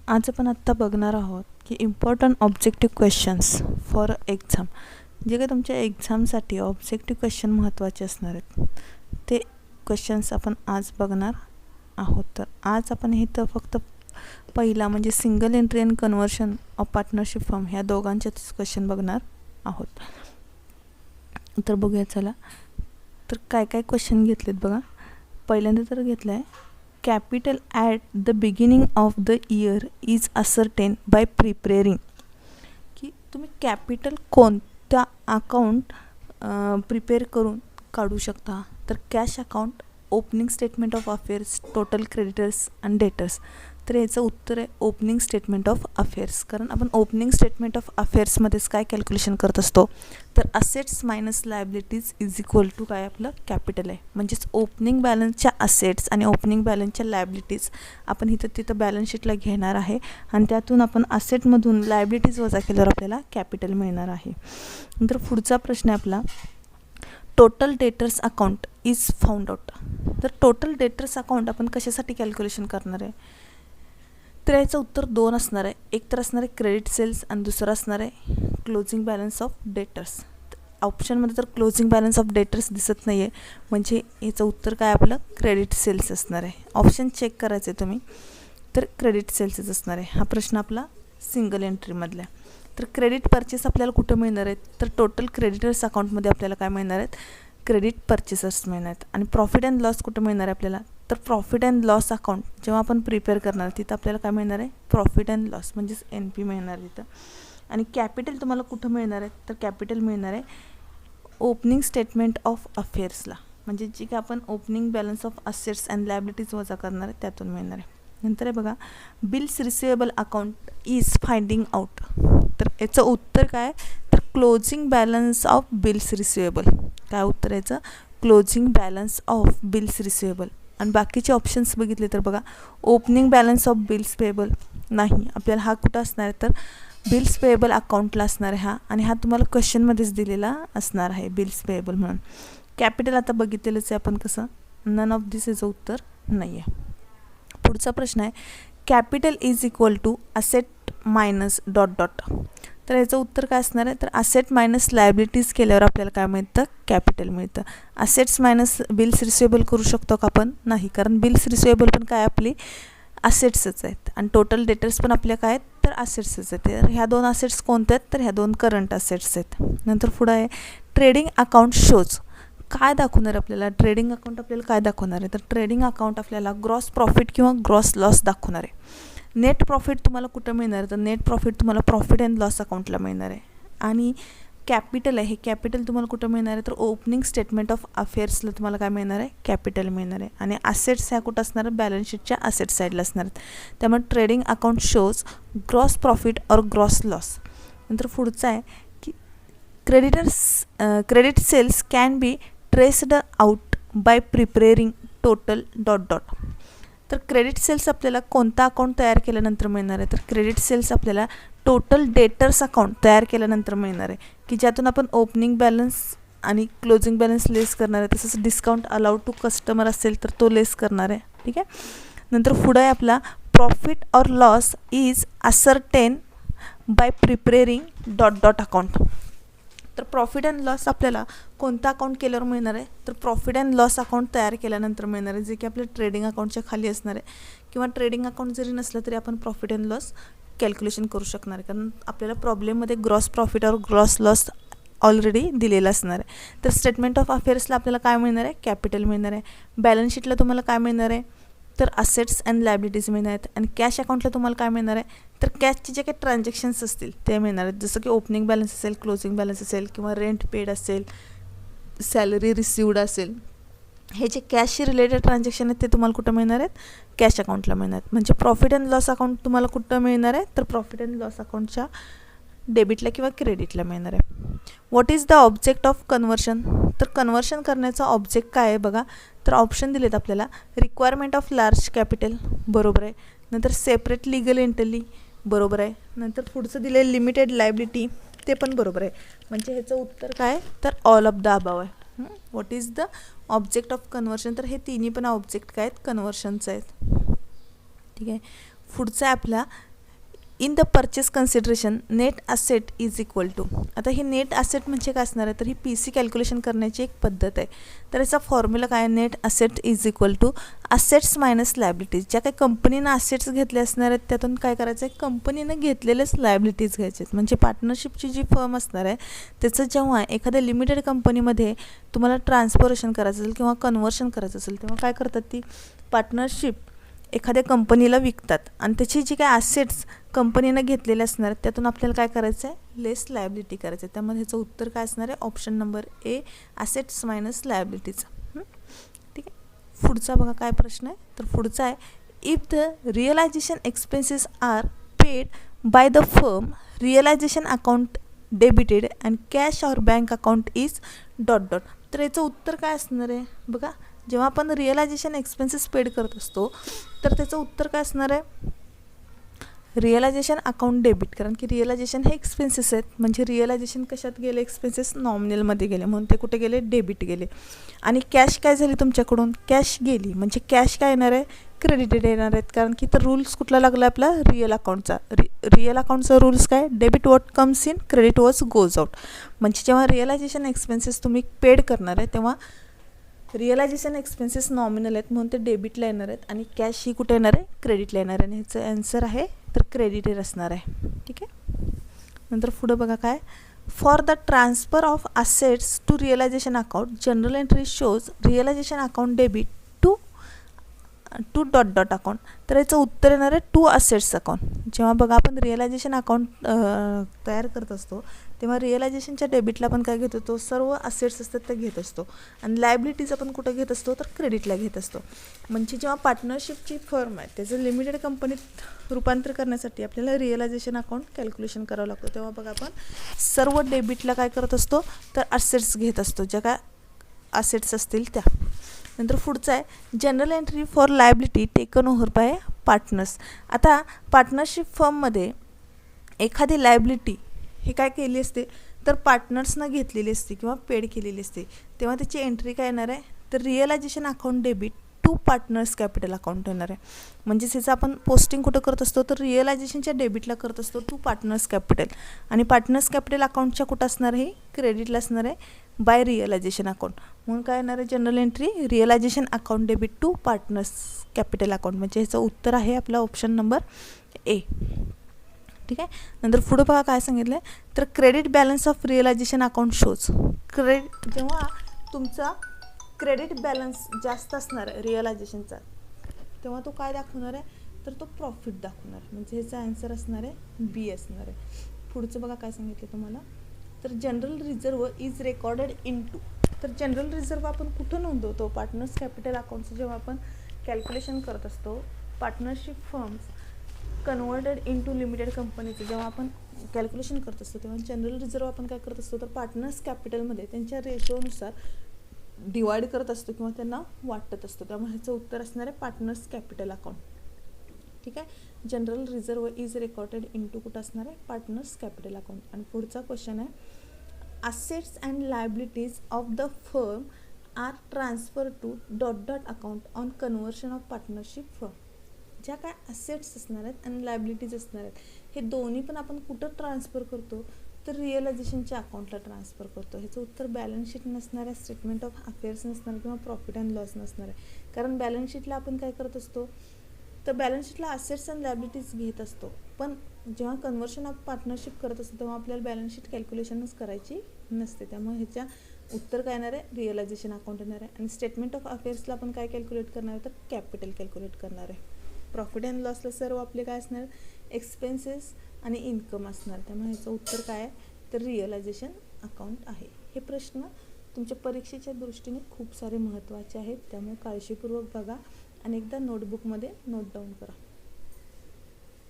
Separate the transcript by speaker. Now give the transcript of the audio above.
Speaker 1: आज आपण आत्ता बघणार आहोत की important objective questions for exam. जे काही तुमच्या एक्झामसाठी ऑब्जेक्टिव्ह क्वेश्चन महत्त्वाचे असणार आहेत ते क्वेश्चन्स आपण आज बघणार आहोत. तर आज आपण इथं फक्त पहिला म्हणजे single entry and conversion of partnership form ह्या दोघांचेच क्वेश्चन बघणार आहोत. तर बघूया चला. तर काय काय क्वेश्चन घेतलेत बघा. पहिल्यांदा तर घेतलं आहे capital at the beginning of the year is ascertained by preparing. की तुम्ही कॅपिटल कोणत्या अकाउंट प्रिपेअर करून काढू शकता. तर cash account, opening statement of affairs, total creditors and debtors. तर याचं उत्तर आहे ओपनिंग स्टेटमेंट ऑफ अफेअर्स. कारण आपण ओपनिंग स्टेटमेंट ऑफ अफेअर्समध्येच काय कॅल्क्युलेशन करत असतो तर assets minus liabilities is equal to काय आपलं कॅपिटल आहे. म्हणजेच ओपनिंग बॅलन्सच्या असेट्स आणि ओपनिंग बॅलन्सच्या लायबिलिटीज आपण तिथं बॅलन्स शीटला घेणार आहे आणि त्यातून आपण असेटमधून लायबिलिटीज वजा केल्यावर आपल्याला कॅपिटल मिळणार आहे. नंतर पुढचा प्रश्न आहे आपला total debtors account is found out. तर टोटल डेटर्स अकाउंट आपण कशासाठी कॅल्क्युलेशन करणार आहे तर याचं उत्तर दोन असणार आहे. एक तर असणार आहे क्रेडिट सेल्स आणि दुसरं असणार आहे क्लोजिंग बॅलन्स ऑफ डेटर्स. ऑप्शनमध्ये तर क्लोजिंग बॅलन्स ऑफ डेटर्स दिसत नाही आहे म्हणजे याचं उत्तर काय आपलं क्रेडिट सेल्स असणार आहे. ऑप्शन चेक करायचं आहे तुम्ही तर क्रेडिट सेल्सच असणार आहे. हा प्रश्न आपला सिंगल एंट्रीमधला आहे. तर क्रेडिट परचेस आपल्याला कुठं मिळणार आहेत तर टोटल क्रेडिटर्स अकाउंटमध्ये आपल्याला काय मिळणार आहेत क्रेडिट परचेसर्स मिळणार आहेत. आणि प्रॉफिट अँड लॉस कुठं मिळणार आहे आपल्याला तर प्रॉफिट अँड लॉस अकाउंट जेव्हा आपण प्रिपेअर करणार तिथं आपल्याला काय मिळणार आहे प्रॉफिट अँड लॉस म्हणजेच NP मिळणार तिथं. आणि कॅपिटल तुम्हाला कुठं मिळणार आहे तर कॅपिटल मिळणार आहे ओपनिंग स्टेटमेंट ऑफ अफेअर्सला. म्हणजे जी काय आपण opening balance of assets and liabilities वजा करणार आहे त्यातून मिळणार आहे. नंतर आहे बघा bills receivable account is finding out. तर याचं उत्तर काय तर closing balance of bills receivable. काय उत्तर याचं closing balance of bills receivable. आणि बाकीचे ऑप्शन्स बघितले तर बघा opening balance of bills payable नाही आपल्याला हा कुठं असणार आहे तर बिल्स पेएबल अकाउंटला असणार आहे हा. आणि हा तुम्हाला क्वेश्चनमध्येच दिलेला असणार आहे बिल्स पेएबल म्हणून. कॅपिटल आता बघितलेलंच आहे आपण कसं नन ऑफ दिस याचं उत्तर नाही आहे. पुढचा प्रश्न आहे capital is equal to asset minus dot dot. तर याचं उत्तर काय असणार आहे तर असेट मायनस लायबिलिटीज केल्यावर आपल्याला काय मिळतं कॅपिटल मिळतं. असेट्स मायनस बिल्स रिसिवेबल करू शकतो का आपण नाही कारण बिल्स रिसिवेबल पण काय आपली असेट्सच आहेत आणि टोटल डेटर्स पण आपल्या काय आहेत तर असेट्सच आहेत. तर ह्या दोन असेट्स कोणत्या आहेत तर ह्या दोन करंट असेट्स आहेत. नंतर पुढं आहे ट्रेडिंग अकाउंट शोज. काय दाखवणार आहे आपल्याला ट्रेडिंग अकाउंट आपल्याला काय दाखवणार आहे तर ट्रेडिंग अकाउंट आपल्याला ग्रॉस प्रॉफिट किंवा ग्रॉस लॉस दाखवणार आहे. नेट प्रॉफिट तुम्हाला कुठं मिळणार आहे तर नेट प्रॉफिट तुम्हाला प्रॉफिट अँड लॉस अकाउंटला मिळणार आहे. आणि कॅपिटल आहे हे कॅपिटल तुम्हाला कुठं मिळणार आहे तर ओपनिंग स्टेटमेंट ऑफ अफेअर्सला तुम्हाला काय मिळणार आहे कॅपिटल मिळणार आहे. आणि असेट्स ह्या कुठं असणार आहे बॅलन्स शीटच्या असेट साईडला असणार आहेत. त्यामुळे trading account shows gross profit और ग्रॉस लॉस. नंतर पुढचं आहे की credit sales can be traced out by preparing total dot dot. तर क्रेडिट सेल्स आपल्याला कोणता अकाउंट तयार केल्यानंतर मिळणार आहे तर क्रेडिट सेल्स आपल्याला टोटल डेटर्स अकाउंट तयार केल्यानंतर मिळणार आहे की ज्यातून आपण ओपनिंग बॅलन्स आणि क्लोजिंग बॅलन्स लेस करणार आहे. तसंच डिस्काउंट अलाउड टू कस्टमर असेल तर तो लेस करणार आहे. ठीक आहे. नंतर पुढं आहे आपला प्रॉफिट और loss is ascertain by preparing dot dot account. तर प्रॉफिट अँड लॉस आपल्याला कोणता अकाउंट केल्यावर मिळणार आहे तर प्रॉफिट अँड लॉस अकाउंट तयार केल्यानंतर मिळणार आहे जे की आपल्या ट्रेडिंग अकाउंटच्या खाली असणार आहे. किंवा ट्रेडिंग अकाउंट जरी नसलं तरी आपण प्रॉफिट अँड लॉस कॅल्क्युलेशन करू शकणार आहे कारण आपल्याला प्रॉब्लेममध्ये ग्रॉस प्रॉफिट और ग्रॉस लॉस ऑलरेडी दिलेला असणार आहे. तर स्टेटमेंट ऑफ अफेअर्सला आपल्याला काय मिळणार आहे कॅपिटल मिळणार आहे. बॅलन्स शीटला तुम्हाला काय मिळणार आहे तर असेट्स अँड लायबिलिटीज मिळणार आहेत. आणि कॅश अकाउंटला तुम्हाला काय मिळणार आहे तर कॅशचे जे काही ट्रान्झॅक्शन्स असतील ते मिळणार आहेत. जसं की ओपनिंग बॅलन्स असेल क्लोजिंग बॅलन्स असेल किंवा रेंट पेड असेल सॅलरी रिसिवड असेल हे जे कॅशशी रिलेटेड ट्रान्झॅक्शन आहेत ते तुम्हाला कुठं मिळणार आहेत कॅश अकाउंटला मिळणार आहेत. म्हणजे प्रॉफिट अँड लॉस अकाउंट तुम्हाला कुठं मिळणार आहे तर प्रॉफिट अँड लॉस अकाउंटच्या डेबिटला किंवा क्रेडिटला मिळणार आहे. What is the object of conversion. तर कन्व्हर्शन करण्याचा ऑब्जेक्ट काय आहे बघा तर ऑप्शन दिलेत आपल्याला रिक्वायरमेंट ऑफ लार्ज कॅपिटल बरोबर आहे. नंतर सेपरेट लिगल एंटिटी बरोबर आहे. नंतर पुढचं दिलं आहे लिमिटेड लायबिलिटी ते पण बरोबर आहे. म्हणजे ह्याचं उत्तर काय तर ऑल ऑफ द अबाव आहे. What is the object of conversion तर हे तिन्ही पण ऑब्जेक्ट काय आहेत कन्व्हर्शनचे आहेत. ठीक आहे. पुढचं आहे आपला in the purchase consideration net asset is equal to. आता ही नेट ॲसेट म्हणजे काय असणार आहे, तर ही PC कॅल्क्युलेशन करण्याची एक पद्धत आहे. तर याचा फॉर्म्युला काय आहे, net asset is equal to assets minus liabilities. ज्या काही कंपनीनं असेट्स घेतले असणार आहेत त्यातून काय करायचं आहे, कंपनीनं घेतलेलेच लायबिलिटीज घ्यायचे आहेत. म्हणजे पार्टनरशिपची जी फर्म असणार आहे त्याचं जेव्हा एखाद्या लिमिटेड कंपनीमध्ये तुम्हाला ट्रान्सफॉर्मेशन करायचं असेल किंवा कन्व्हर्शन करायचं असेल तेव्हा काय करतात, ती पार्टनरशिप एखाद्या कंपनीला विकतात आणि त्याची जी काही ॲसेट्स कंपनीनं घेतलेले असणार आहेत त्यातून आपल्याला काय करायचं आहे, लेस लायबिलिटी करायचं आहे. त्यामध्ये ह्याचं उत्तर काय असणार आहे, option number A, assets minus liabilities. ठीक आहे. पुढचा बघा काय प्रश्न आहे, तर पुढचा आहे, if the realisation expenses are paid by the firm, realisation account debited and cash or bank account is dot dot. तर याचं उत्तर काय असणार आहे बघा, जेव्हा आपण रिअलायझेशन एक्सपेन्सेस पेड करत असतो तर त्याचं उत्तर काय असणार आहे, रिअलायझेशन अकाउंट डेबिट. कारण की रिअलायझेशन हे एक्सपेन्सेस आहेत, म्हणजे रिअलायझेशन कशात गेले, एक्सपेन्सेस नॉमिनलमध्ये गेले म्हणून ते कुठे गेले, डेबिट गेले. आणि कॅश काय झाली तुमच्याकडून, कॅश गेली म्हणजे कॅश काय येणार आहे, क्रेडिटेड येणार आहेत. कारण की तर रूल्स कुठला लागला आपला, रिअल अकाउंटचा. रिअल अकाउंटचा रूल्स काय, debit what comes in, credit what goes out. म्हणजे जेव्हा रिअलायझेशन एक्सपेन्सेस तुम्ही पेड करणार आहे तेव्हा रिअलायझेशन एक्सपेन्सेस नॉमिनल आहेत म्हणून ते डेबिटला येणार आहेत आणि कॅश ही कुठे येणार आहे, क्रेडिटला येणार आहे. आणि ह्याचं ॲन्सर आहे तर क्रेडिटेड असणार आहे. ठीक आहे. नंतर पुढं बघा काय, for the transfer of assets to realisation account general entry shows realisation account debit to dot dot account. तर याचं उत्तर येणार आहे टू असेट्स अकाउंट. जेव्हा बघा आपण रिअलायझेशन अकाउंट तयार करत असतो तेव्हा रिअलायझेशनच्या डेबिटला आपण काय घेत होतो, सर्व असेट्स असतात ते घेत असतो आणि लायबिलिटीज आपण कुठं घेत असतो, तर क्रेडिटला घेत असतो. म्हणजे जेव्हा पार्टनरशिपची फर्म आहे त्याचं लिमिटेड कंपनीत रूपांतर करण्यासाठी आपल्याला रिअलायझेशन अकाउंट कॅल्क्युलेशन करावं लागतं. तेव्हा बघा आपण सर्व डेबिटला काय करत असतो, तर असेट्स घेत असतो, ज्या काय असेट्स असतील त्या. नंतर पुढचं आहे, general entry for liability taken over bye partners. आता पार्टनरशिप फर्ममध्ये एखादी लायबिलिटी हे काय केली असते, तर पार्टनर्सनं घेतलेली असते किंवा पेड केलेली असते. तेव्हा त्याची एंट्री काय येणार आहे, तर realisation account debit to partners capital account येणार आहे. म्हणजेच ह्याचं आपण पोस्टिंग कुठं करत असतो, तर रिअलायझेशनच्या डेबिटला करत असतो टू पार्टनर्स कॅपिटल. आणि पार्टनर्स कॅपिटल अकाउंटच्या कुठं असणार आहे, क्रेडिटला असणार आहे बाय रिअलायझेशन अकाउंट. म्हणून काय येणार आहे general entry, realisation account debit to partners capital account. म्हणजे ह्याचं उत्तर आहे आपला ऑप्शन नंबर ए. ठीक आहे. नंतर पुढं बघा काय सांगितलं आहे, तर credit balance of realisation account shows. जेव्हा तुमचा क्रेडिट बॅलन्स जास्त असणार आहे रिअलायझेशनचा तेव्हा तो काय दाखवणार आहे, तर तो प्रॉफिट दाखवणार. म्हणजे ह्याचा आन्सर असणार आहे बी असणार आहे. पुढचं बघा काय सांगितलं तुम्हाला, तर general reserve is recorded into. तर जनरल रिझर्व आपण कुठं नोंदवतो, पार्टनर्स कॅपिटल अकाउंटचं जेव्हा आपण कॅल्क्युलेशन करत असतो, partnership firms converted into limited कंपनीचं जेव्हा आपण कॅल्क्युलेशन करत असतो तेव्हा जनरल रिझर्व आपण काय करत असतो, तर पार्टनर्स कॅपिटलमध्ये त्यांच्या रेशोनुसार डिवाइड करत असतो किंवा त्यांना वाटत असतो. त्यामुळे ह्याचं उत्तर असणार आहे पार्टनर्स कॅपिटल अकाउंट. ठीक आहे. General reserve is recorded into कुठं असणार आहे, पार्टनर्स कॅपिटल अकाउंट. आणि पुढचा क्वेश्चन आहे, assets and liabilities of the firm are transferred to dot dot account on conversion of partnership firm. ज्या काय असेट्स असणार आहेत आणि लायबिलिटीज असणार आहेत हे दोन्ही पण आपण कुठं ट्रान्सफर करतो, तर रिअलायझेशनच्या अकाउंटला ट्रान्सफर करतो. ह्याचं उत्तर बॅलन्स शीट नसणार आहे, स्टेटमेंट ऑफ अफेअर्स नसणार किंवा प्रॉफिट अँड लॉस नसणार आहे. कारण बॅलन्स शीटला आपण काय करत असतो, तर बॅलन्स शीटला असेट्स अँड लायबिलिटीज घेत असतो, पण जेव्हा कन्व्हर्शन ऑफ पार्टनरशिप करत असतो तेव्हा आपल्याला बॅलन्स शीट कॅल्क्युलेशनच करायची नसते. त्यामुळे ह्याच्या उत्तर काय येणार आहे, रिअलायझेशन अकाउंट येणार आहे. आणि स्टेटमेंट ऑफ अफेअर्सला आपण काय कॅल्क्युलेट करणार आहे, तर कॅपिटल कॅल्क्युलेट करणार आहे. प्रॉफिट अँड लॉसला सर्व आपले काय असणार, एक्सपेन्सेस आणि इन्कम असणार. त्यामुळे ह्याचं उत्तर काय आहे, तर रिअलायझेशन अकाउंट आहे. हे प्रश्न तुमच्या परीक्षेच्या दृष्टीने खूप सारे महत्त्वाचे आहेत, त्यामुळे काळजीपूर्वक बघा आणि एकदा नोटबुकमध्ये नोट डाऊन करा.